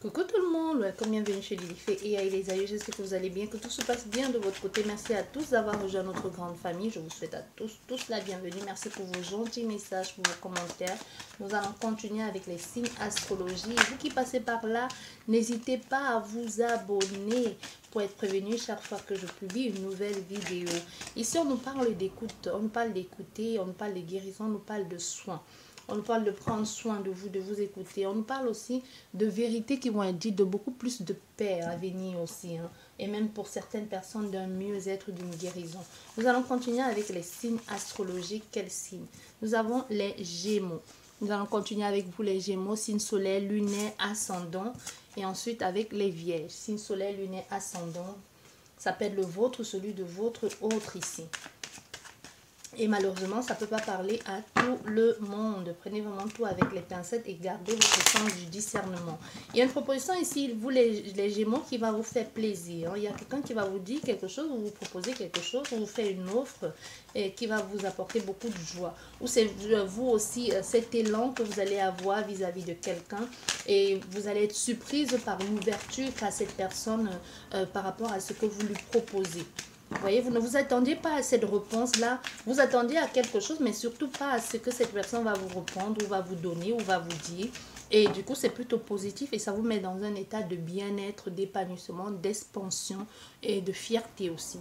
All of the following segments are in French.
Coucou tout le monde, welcome, bienvenue chez Lilifée et Aïe les aïeux, j'espère que vous allez bien, que tout se passe bien de votre côté. Merci à tous d'avoir rejoint notre grande famille, je vous souhaite à tous la bienvenue. Merci pour vos gentils messages, pour vos commentaires. Nous allons continuer avec les signes astrologie. Et vous qui passez par là, n'hésitez pas à vous abonner pour être prévenu chaque fois que je publie une nouvelle vidéo. Ici on nous parle d'écoute, on nous parle d'écouter, on nous parle de guérison, on nous parle de soins. On nous parle de prendre soin de vous écouter. On nous parle aussi de vérités qui vont être dites, de beaucoup plus de paix à venir aussi. Et même pour certaines personnes, d'un mieux-être, d'une guérison. Nous allons continuer avec les signes astrologiques. Quels signes? Nous avons les Gémeaux. Nous allons continuer avec vous les Gémeaux, signe solaire, lunaire, ascendant. Et ensuite avec les Vierges, signe solaire, lunaire, ascendant. Ça peut être le vôtre, celui de votre autre ici. Et malheureusement, ça ne peut pas parler à tout le monde. Prenez vraiment tout avec les pincettes et gardez votre sens du discernement. Il y a une proposition ici, vous les Gémeaux, qui va vous faire plaisir. Il y a quelqu'un qui va vous dire quelque chose, ou vous proposer quelque chose, ou vous faire une offre et qui va vous apporter beaucoup de joie. Ou c'est vous aussi, cet élan que vous allez avoir vis-à-vis de quelqu'un. Et vous allez être surprise par une ouverture qu'a cette personne par rapport à ce que vous lui proposez. Vous voyez, vous ne vous attendiez pas à cette réponse-là. Vous attendiez à quelque chose, mais surtout pas à ce que cette personne va vous répondre, ou va vous donner, ou va vous dire. Et du coup, c'est plutôt positif et ça vous met dans un état de bien-être, d'épanouissement, d'expansion et de fierté aussi.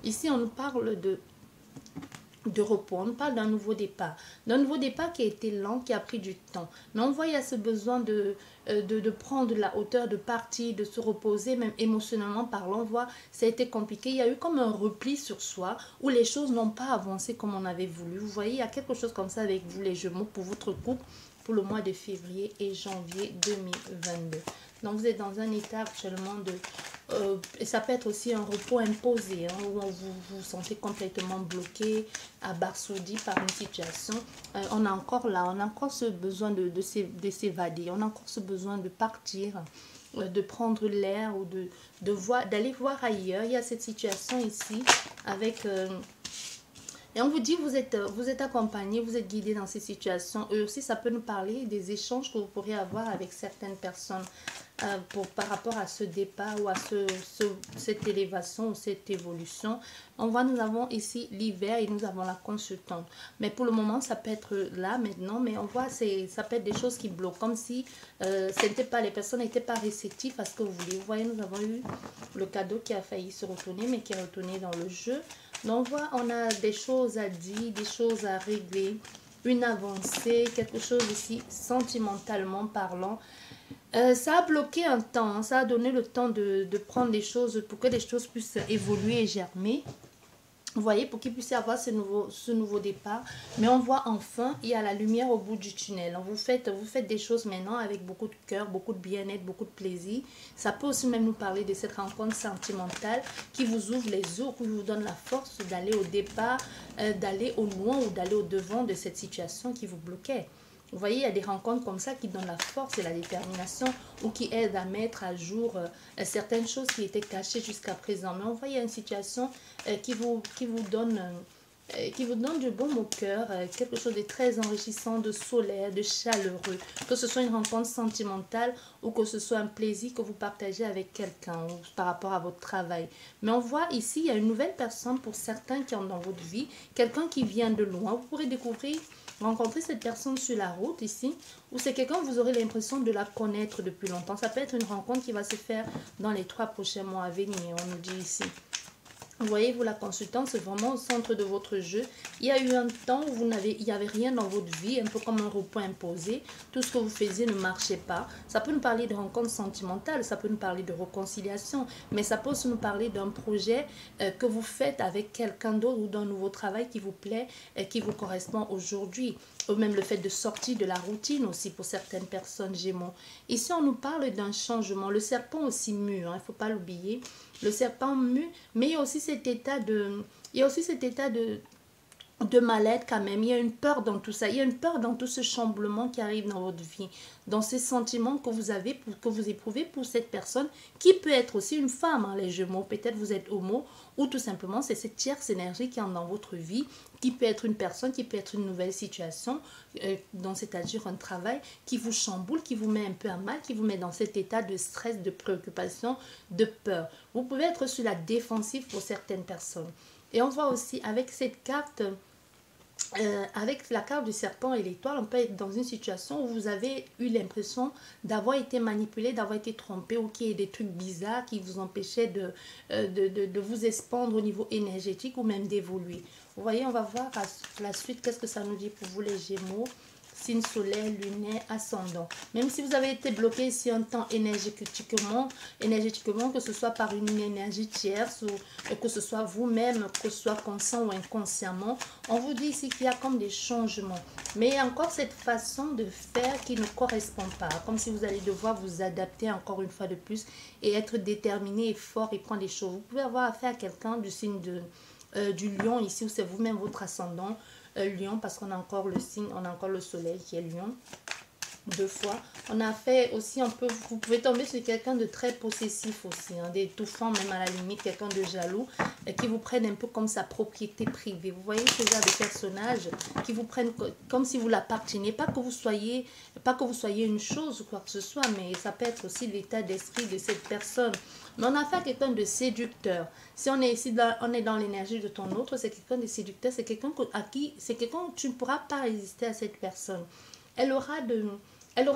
Ici, on nous parle de repos, on parle d'un nouveau départ. D'un nouveau départ qui a été lent, qui a pris du temps. Mais on voit il y a ce besoin de prendre la hauteur, de partir, de se reposer, même émotionnellement parlant. On voit, ça a été compliqué. Il y a eu comme un repli sur soi où les choses n'ont pas avancé comme on avait voulu. Vous voyez, il y a quelque chose comme ça avec vous les Gémeaux pour votre couple pour le mois de février et janvier 2022. Donc vous êtes dans un état actuellement de... et ça peut être aussi un repos imposé, où vous vous sentez complètement bloqué, abasourdi par une situation. On a encore là, on a encore ce besoin de s'évader, on a encore ce besoin de partir, de prendre l'air ou d'aller voir ailleurs. Il y a cette situation ici avec... et on vous dit, vous êtes accompagné, vous êtes guidé dans ces situations. Eux aussi, ça peut nous parler des échanges que vous pourriez avoir avec certaines personnes par rapport à ce départ ou à cette élévation ou cette évolution. Nous avons ici l'hiver et nous avons la consultante. Mais pour le moment, ça peut être là maintenant, mais on voit, ça peut être des choses qui bloquent. Comme si les personnes n'étaient pas réceptives à ce que vous voulez. Vous voyez, nous avons eu le cadeau qui a failli se retourner, mais qui est retourné dans le jeu. Donc on voit, on a des choses à dire, des choses à régler, une avancée, quelque chose ici sentimentalement parlant. Ça a bloqué un temps, ça a donné le temps de prendre les choses pour que les choses puissent évoluer et germer. Vous voyez, pour qu'il puisse y avoir ce nouveau départ. Mais on voit enfin, il y a la lumière au bout du tunnel. Vous faites des choses maintenant avec beaucoup de cœur, beaucoup de bien-être, beaucoup de plaisir. Ça peut aussi même nous parler de cette rencontre sentimentale qui vous ouvre les yeux, qui vous donne la force d'aller au départ, d'aller au loin ou d'aller au devant de cette situation qui vous bloquait. Vous voyez, il y a des rencontres comme ça qui donnent la force et la détermination ou qui aident à mettre à jour certaines choses qui étaient cachées jusqu'à présent. Mais on voit, il y a une situation qui vous donne du baume au cœur, quelque chose de très enrichissant, de solaire, de chaleureux. Que ce soit une rencontre sentimentale ou que ce soit un plaisir que vous partagez avec quelqu'un ou par rapport à votre travail. Mais on voit ici, il y a une nouvelle personne pour certains qui ont dans votre vie, quelqu'un qui vient de loin. Vous pourrez rencontrer cette personne sur la route ici, ou c'est quelqu'un, vous aurez l'impression de la connaître depuis longtemps. Ça peut être une rencontre qui va se faire dans les 3 prochains mois à venir, on nous dit ici. Vous voyez, vous, la consultante, c'est vraiment au centre de votre jeu. Il y a eu un temps où il n'y avait rien dans votre vie, un peu comme un repos imposé. Tout ce que vous faisiez ne marchait pas. Ça peut nous parler de rencontres sentimentales, ça peut nous parler de réconciliation, mais ça peut aussi nous parler d'un projet que vous faites avec quelqu'un d'autre ou d'un nouveau travail qui vous plaît et qui vous correspond aujourd'hui. Ou même le fait de sortir de la routine aussi pour certaines personnes Gémeaux. Ici, on nous parle d'un changement. Le serpent aussi mue, il ne faut pas l'oublier. Le serpent mue, mais il y a aussi cet état de de mal-être quand même. Il y a une peur dans tout ça. Il y a une peur dans tout ce chamboulement qui arrive dans votre vie. Dans ces sentiments que vous avez, que vous éprouvez pour cette personne, qui peut être aussi une femme, hein, les Gémeaux. Peut-être vous êtes homo, ou tout simplement c'est cette tierce énergie qui est dans votre vie, qui peut être une personne, qui peut être une nouvelle situation, donc c'est-à-dire un travail qui vous chamboule, qui vous met un peu à mal, qui vous met dans cet état de stress, de préoccupation, de peur. Vous pouvez être sur la défensive pour certaines personnes. Et on voit aussi avec cette carte... avec la carte du serpent et l'étoile, on peut être dans une situation où vous avez eu l'impression d'avoir été manipulé, d'avoir été trompé, ou qu'il y ait des trucs bizarres qui vous empêchaient de vous expandre au niveau énergétique ou même d'évoluer. Vous voyez, on va voir à la suite qu'est-ce que ça nous dit pour vous les Gémeaux. Signe solaire, lunaire, ascendant. Même si vous avez été bloqué ici un temps énergétiquement, que ce soit par une énergie tierce ou que ce soit vous-même, que ce soit conscient ou inconsciemment, on vous dit ici qu'il y a comme des changements. Mais il y a encore cette façon de faire qui ne correspond pas. Comme si vous allez devoir vous adapter encore une fois de plus et être déterminé et fort et prendre les choses. Vous pouvez avoir affaire à quelqu'un du signe du lion ici, où c'est vous-même votre ascendant. Lion, parce qu'on a encore le signe, on a encore le soleil qui est lion, deux fois. On a fait aussi un peu, vous pouvez tomber sur quelqu'un de très possessif aussi, hein, d'étouffant même à la limite, quelqu'un de jaloux, qui vous prenne un peu comme sa propriété privée. Vous voyez ce genre de personnages qui vous prennent comme si vous l'apparteniez, pas que vous soyez une chose ou quoi que ce soit, mais ça peut être aussi l'état d'esprit de cette personne. Mais on a fait quelqu'un de séducteur. Si on est ici, on est dans l'énergie de ton autre, c'est quelqu'un de séducteur, c'est quelqu'un où tu ne pourras pas résister à cette personne. Elle aura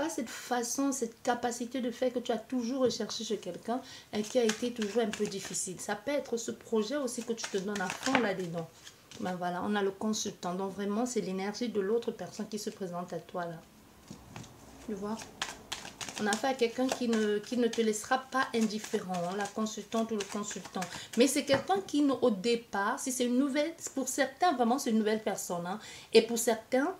cette façon, cette capacité de faire que tu as toujours recherché chez quelqu'un et qui a été toujours un peu difficile. Ça peut être ce projet aussi que tu te donnes à fond là-dedans. Ben voilà, on a le consultant. Donc vraiment, c'est l'énergie de l'autre personne qui se présente à toi là. Tu vois? On a affaire à quelqu'un qui ne te laissera pas indifférent, hein, la consultante ou le consultant. Mais c'est quelqu'un qui, au départ, si c'est une nouvelle, pour certains, vraiment, c'est une nouvelle personne. Hein, et pour certains,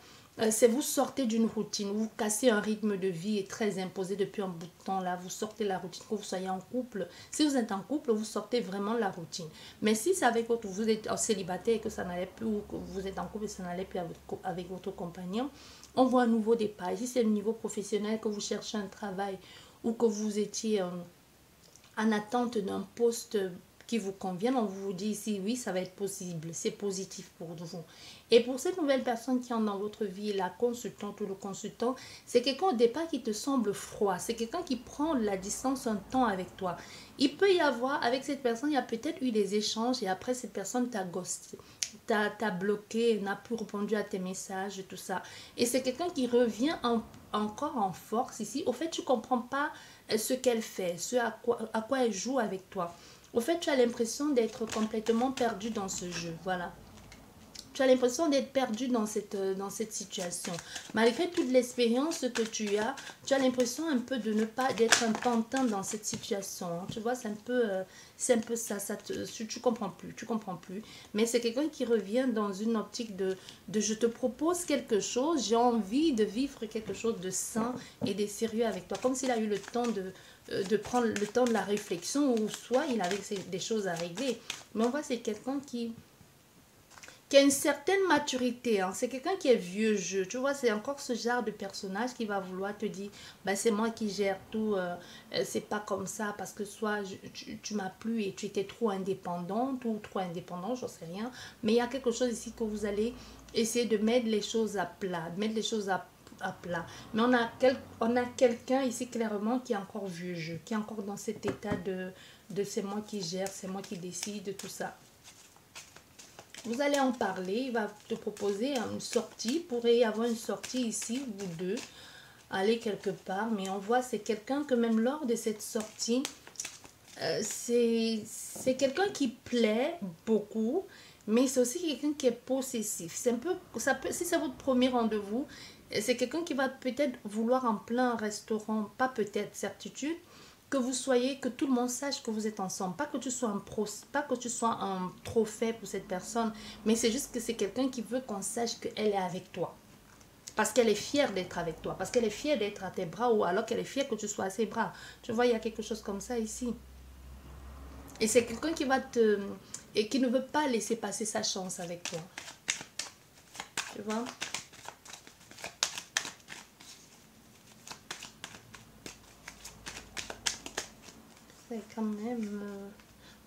c'est vous sortez d'une routine, vous cassez un rythme de vie très imposé depuis un bout de temps. Là, vous sortez la routine, que vous soyez en couple. Si vous êtes en couple, vous sortez vraiment la routine. Mais si c'est avec votre, vous êtes célibataire et que ça n'allait plus, ou que vous êtes en couple et ça n'allait plus avec votre compagnon, on voit un nouveau départ. Ici, c'est le niveau professionnel, que vous cherchez un travail ou que vous étiez en attente d'un poste qui vous convienne. On vous dit ici, oui, ça va être possible. C'est positif pour vous. Et pour cette nouvelle personne qui est dans votre vie, la consultante ou le consultant, c'est quelqu'un au départ qui te semble froid. C'est quelqu'un qui prend la distance un temps avec toi. Il peut y avoir, avec cette personne, il y a peut-être eu des échanges et après, cette personne t'a ghosté. T'as bloqué, n'a plus répondu à tes messages et tout ça. Et c'est quelqu'un qui revient encore en force ici. Au fait, tu ne comprends pas ce qu'elle fait, à quoi elle joue avec toi. Au fait, tu as l'impression d'être complètement perdu dans ce jeu. Voilà. Tu as l'impression d'être perdu dans cette situation. Malgré toute l'expérience que tu as l'impression un peu de ne pas d'être un pantin dans cette situation. Hein. Tu vois, c'est un peu ça. Tu comprends plus. Mais c'est quelqu'un qui revient dans une optique de je te propose quelque chose, j'ai envie de vivre quelque chose de sain et de sérieux avec toi. Comme s'il a eu le temps de prendre le temps de la réflexion, ou soit il avait des choses à régler. Mais on voit c'est quelqu'un qui a une certaine maturité, hein. C'est quelqu'un qui est vieux jeu, tu vois, c'est encore ce genre de personnage qui va vouloir te dire, bah, c'est moi qui gère tout, c'est pas comme ça, parce que soit tu m'as plu et tu étais trop indépendante, ou trop indépendant, j'en sais rien, mais il y a quelque chose ici que vous allez essayer de mettre les choses à plat, plat. Mais on a quelqu'un ici clairement qui est encore vieux jeu, qui est encore dans cet état de c'est moi qui gère, c'est moi qui décide, tout ça. Vous allez en parler, il va te proposer une sortie. Il pourrait y avoir une sortie ici, vous deux, aller quelque part. Mais on voit, c'est quelqu'un que même lors de cette sortie, c'est quelqu'un qui plaît beaucoup, mais c'est aussi quelqu'un qui est possessif. C'est un peu, si c'est votre premier rendez-vous, c'est quelqu'un qui va peut-être vouloir en plein restaurant, pas peut-être, certitude, que vous soyez, que tout le monde sache que vous êtes ensemble. Pas que tu sois un trophée pour cette personne, mais c'est juste que c'est quelqu'un qui veut qu'on sache qu'elle est avec toi. Parce qu'elle est fière d'être avec toi, parce qu'elle est fière d'être à tes bras, ou alors qu'elle est fière que tu sois à ses bras. Tu vois, il y a quelque chose comme ça ici. Et c'est quelqu'un qui ne veut pas laisser passer sa chance avec toi. Tu vois? C'est quand même...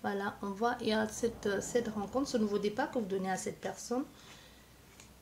voilà, on voit, il y a cette rencontre, ce nouveau départ que vous donnez à cette personne.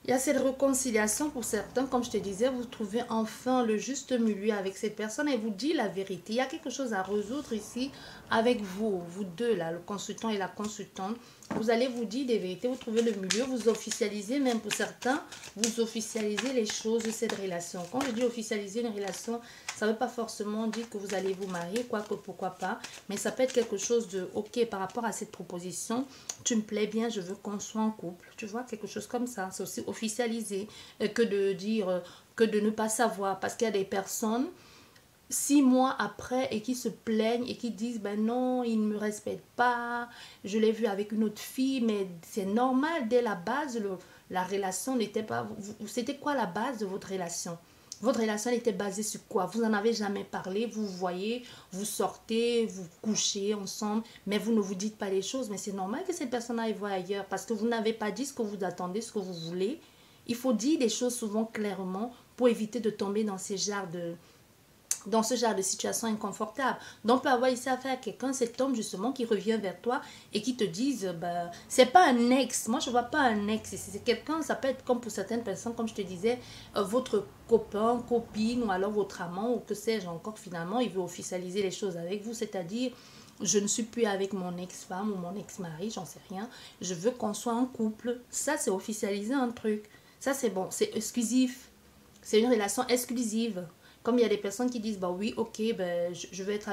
Il y a cette réconciliation pour certains, comme je te disais, vous trouvez enfin le juste milieu avec cette personne et vous dit la vérité. Il y a quelque chose à résoudre ici avec vous, vous deux là, le consultant et la consultante. Vous allez vous dire des vérités, vous trouvez le milieu, vous officialisez, même pour certains, vous officialisez les choses de cette relation. Quand je dis officialiser une relation, ça ne veut pas forcément dire que vous allez vous marier, quoique pourquoi pas, mais ça peut être quelque chose de ok par rapport à cette proposition. Tu me plais bien, je veux qu'on soit en couple. Tu vois, quelque chose comme ça. C'est aussi officialisé que de dire, que de ne pas savoir. Parce qu'il y a des personnes 6 mois après et qui se plaignent et qui disent ben non, il ne me respecte pas, je l'ai vu avec une autre fille, mais c'est normal, dès la base, la relation n'était pas... C'était quoi la base de votre relation? Votre relation était basée sur quoi? Vous n'en avez jamais parlé, vous voyez, vous sortez, vous couchez ensemble, mais vous ne vous dites pas les choses. Mais c'est normal que cette personne aille voir ailleurs parce que vous n'avez pas dit ce que vous attendez, ce que vous voulez. Il faut dire des choses souvent clairement pour éviter de tomber dans dans ce genre de situation inconfortable. Donc, on peut avoir ici affaire à quelqu'un, cet homme justement qui revient vers toi et qui te dise, bah, c'est pas un ex, moi je vois pas un ex, c'est quelqu'un, ça peut être comme pour certaines personnes, comme je te disais, votre copain, copine ou alors votre amant ou que sais-je encore finalement, il veut officialiser les choses avec vous, c'est-à-dire, je ne suis plus avec mon ex-femme ou mon ex-mari, j'en sais rien, je veux qu'on soit en couple, ça c'est officialiser un truc, ça c'est bon, c'est exclusif, c'est une relation exclusive. Comme il y a des personnes qui disent, bah oui, ok, ben, je vais être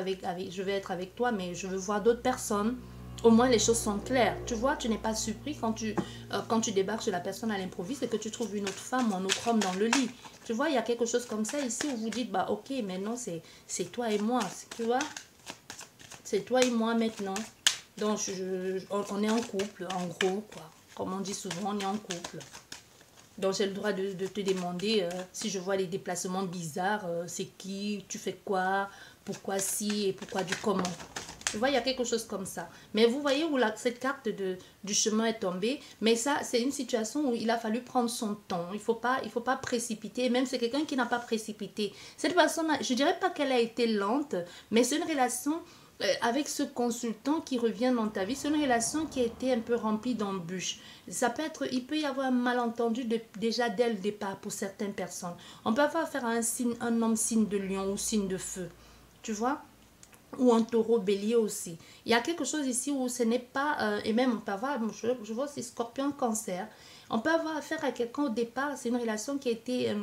je vais être avec toi, mais je veux voir d'autres personnes. Au moins, les choses sont claires. Tu vois, tu n'es pas surpris quand tu débarques chez la personne à l'improviste et que tu trouves une autre femme ou un autre homme dans le lit. Tu vois, il y a quelque chose comme ça ici où vous dites, bah ok, maintenant c'est toi et moi. Tu vois, c'est toi et moi maintenant. Donc, on est en couple, en gros, quoi. Comme on dit souvent, on est en couple. Donc, j'ai le droit de te demander si je vois les déplacements bizarres, c'est qui, tu fais quoi, pourquoi si et pourquoi du comment. Tu vois, il y a quelque chose comme ça. Mais vous voyez où cette carte du chemin est tombée. Mais ça, c'est une situation où il a fallu prendre son temps. Il faut pas précipiter. Même c'est quelqu'un qui n'a pas précipité. Cette personne, je dirais pas qu'elle a été lente, mais c'est une relation avec ce consultant qui revient dans ta vie. C'est une relation qui a été un peu remplie d'embûches. Ça peut être, il peut y avoir un malentendu déjà dès le départ pour certaines personnes. On peut avoir affaire à un homme signe de lion ou signe de feu. Tu vois? Ou un taureau bélier aussi. Il y a quelque chose ici où ce n'est pas, et même on peut avoir, je vois c'est scorpion cancer, on peut avoir affaire à quelqu'un au départ, c'est une relation qui a été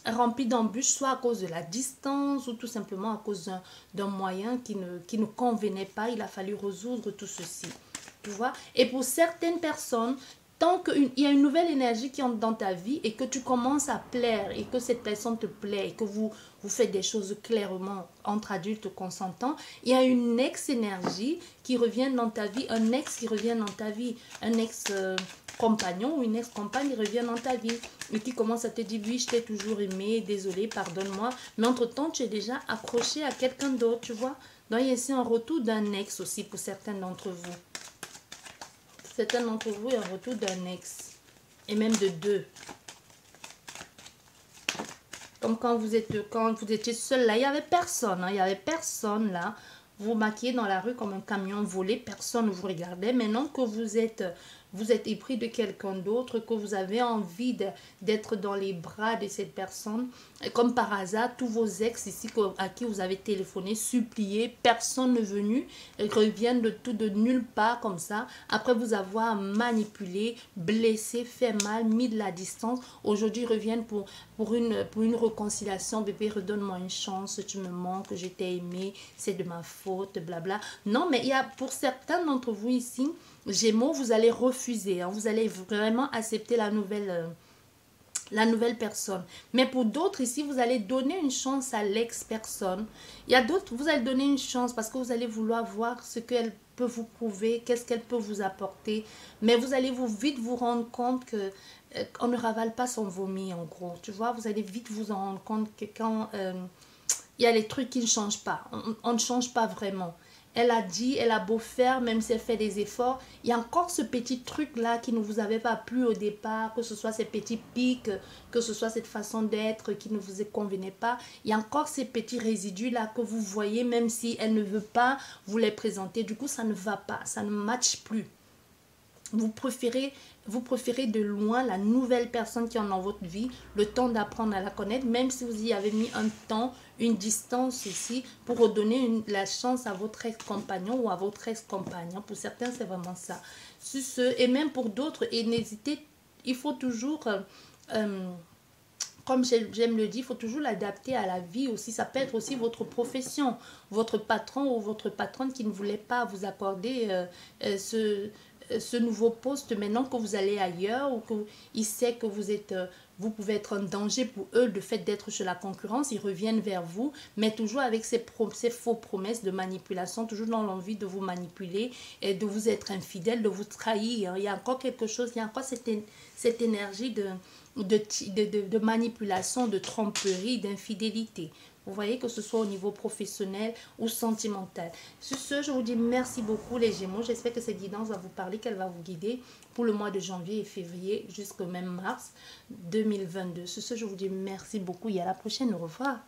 remplie d'embûches, soit à cause de la distance ou tout simplement à cause d'un moyen qui ne convenait pas, il a fallu résoudre tout ceci. Tu vois? Et pour certaines personnes, tant qu'il y a une nouvelle énergie qui entre dans ta vie et que tu commences à plaire et que cette personne te plaît et que vous faites des choses clairement entre adultes consentants, il y a une ex-énergie qui revient dans ta vie, un ex qui revient dans ta vie, un ex-compagnon ou une ex-compagne qui revient dans ta vie et qui commence à te dire oui, je t'ai toujours aimé, désolé, pardonne-moi, mais entre-temps, tu es déjà accroché à quelqu'un d'autre, tu vois. Donc, il y a ici un retour d'un ex aussi pour certains d'entre vous. Certains d'entre vous, il y a un retour d'un ex. Et même de deux. Comme quand vous étiez seul là, il n'y avait personne. Hein, il n'y avait personne là. Vous maquillez dans la rue comme un camion volé. Personne ne vous regardait. Maintenant que vous êtes épris de quelqu'un d'autre, que vous avez envie d'être dans les bras de cette personne, et comme par hasard, tous vos ex ici à qui vous avez téléphoné, supplié, personne n'est venu, ils reviennent de nulle part comme ça, après vous avoir manipulé, blessé, fait mal, mis de la distance. Aujourd'hui, ils reviennent pour une réconciliation. Bébé, redonne-moi une chance, tu me manques, je t'ai aimé, c'est de ma faute, blabla. Non, mais il y a pour certains d'entre vous ici, Gémeaux, vous allez refuser, hein, vous allez vraiment accepter la nouvelle personne. Mais pour d'autres ici, vous allez donner une chance à l'ex-personne. Il y a d'autres, vous allez donner une chance parce que vous allez vouloir voir ce qu'elle peut vous prouver, qu'est-ce qu'elle peut vous apporter. Mais vous allez vite vous rendre compte que on ne ravale pas son vomi en gros. Tu vois, vous allez vite vous en rendre compte que quand il y a les trucs qui ne changent pas, on ne change pas vraiment. Elle a dit, elle a beau faire, même si elle fait des efforts, il y a encore ce petit truc-là qui ne vous avait pas plu au départ, que ce soit ces petits pics, que ce soit cette façon d'être qui ne vous convenait pas. Il y a encore ces petits résidus-là que vous voyez, même si elle ne veut pas vous les présenter. Du coup, ça ne va pas, ça ne matche plus. Vous préférez de loin la nouvelle personne qui est dans votre vie, le temps d'apprendre à la connaître, même si vous y avez mis un temps, une distance ici, pour redonner la chance à votre ex-compagnon ou à votre ex-compagnon. Pour certains, c'est vraiment ça. Et même pour d'autres, et n'hésitez, il faut toujours... comme j'aime le dire, il faut toujours l'adapter à la vie aussi. Ça peut être aussi votre profession, votre patron ou votre patronne qui ne voulait pas vous accorder ce nouveau poste maintenant que vous allez ailleurs ou qu'il sait que vous pouvez être un danger pour eux, le fait d'être chez la concurrence, ils reviennent vers vous, mais toujours avec ces faux promesses de manipulation, toujours dans l'envie de vous manipuler et de vous être infidèle, de vous trahir. Il y a encore quelque chose, il y a encore cette énergie de manipulation, de tromperie, d'infidélité. Vous voyez, que ce soit au niveau professionnel ou sentimental. Sur ce, je vous dis merci beaucoup les Gémeaux. J'espère que cette guidance va vous parler, qu'elle va vous guider pour le mois de janvier et février jusqu'au même mars 2022. Sur ce, je vous dis merci beaucoup et à la prochaine. Au revoir.